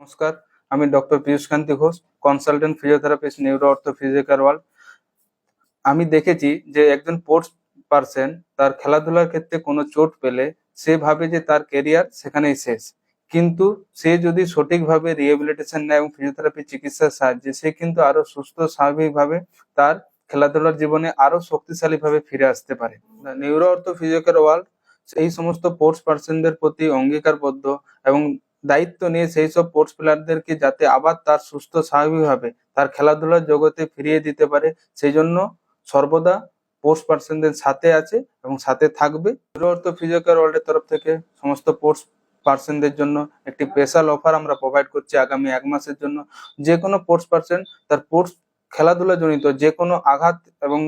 নমস্কার, আমি doctor Piyush Kanti Ghosh, consultant physiotherapist, neuro ortho physical world. আমি দেখেছি যে একজন স্পোর্টস পার্সন তার খেলাধুলার ক্ষেত্রে কোনো চোট পেলে সে ভাবে যে তার কেরিয়ার সেখানেই শেষ, কিন্তু সে যদি সঠিকভাবে রিহ্যাবিলিটেশন নেয় এবং ফিজিওথেরাপি চিকিৎসার সাহায্যে সে কিন্তু আরো সুস্থ স্বাভাবিকভাবে তার খেলাধুলার জীবনে আরো শক্তিশালী ভাবে ফিরে আসতে পারে। নিউরো অর্থো ফিজিক্যাল ওয়ার্ল্ড এই সমস্ত স্পোর্টস পার্সনদের প্রতি অঙ্গীকারবদ্ধ এবং দায়িত্ব নিয়ে সেই সব স্পোর্টস প্লেয়ারদেরকে যাতে আবার তার সুস্থ স্বাভাবিকভাবে তার খেলাধুলার জগতে ফিরিয়ে দিতে পারে, সেই জন্য সর্বদা স্পোর্টস পার্সনদের সাথে আছে এবং সাথে থাকবে। নিউরো অর্থো ফিজিক্যাল ওয়ার্ল্ডের তরফ থেকে সমস্ত স্পোর্টস পার্সনদের জন্য একটি স্পেশাল অফার আমরা প্রোভাইড করছি আগামী 1 মাসের জন্য। যে কোনো স্পোর্টস পার্সন তার স্পোর্টস খেলাধুলা জনিত যে কোনো আঘাত এবং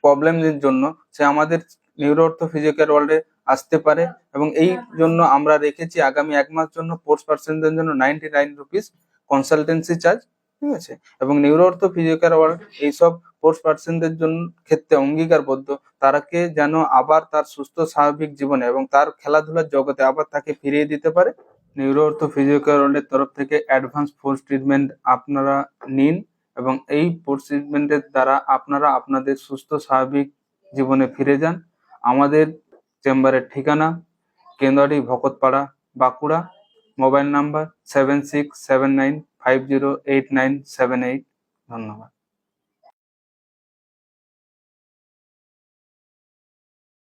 প্রবলেমের জন্য সে আমাদের নিউরো অর্থো ফিজিক্যাল ওয়ার্ল্ডে আসতে পারে, এবং এই জন্য আমরা রেখেছি আগামী 1 মাস জন্য স্পোর্টস পার্সনদের জন্য 99 রুপিস কনসালটেন্সি চার্জ, ঠিক আছে। এবং নিউরো অর্থো ফিজিক্যাল ওয়ার্ল্ড এইসব স্পোর্টস পার্সনদের জন্য ক্ষেত্রে অঙ্গীকারবদ্ধ তারাকে যেন আবার তার সুস্থ স্বাভাবিক জীবনে এবং তার খেলাধুলার জগতে আবার তাকে ফিরিয়ে দিতে পারে। নিউরো অর্থো ফিজিক্যাল ওয়ার্ল্ডের তরফ থেকে অ্যাডভান্স ফোর্স ট্রিটমেন্ট আপনারা নিন, এবং এই ফোর্স ট্রিটমেন্টের দ্বারা আপনারা আপনাদের সুস্থ স্বাভাবিক জীবনে ফিরে যান। আমাদের চেম্বারের ঠিকানা কেন্দ্রটি ভকতপাড়া, বাঁকুড়া। Mobile number 7679508978। ধন্যবাদ।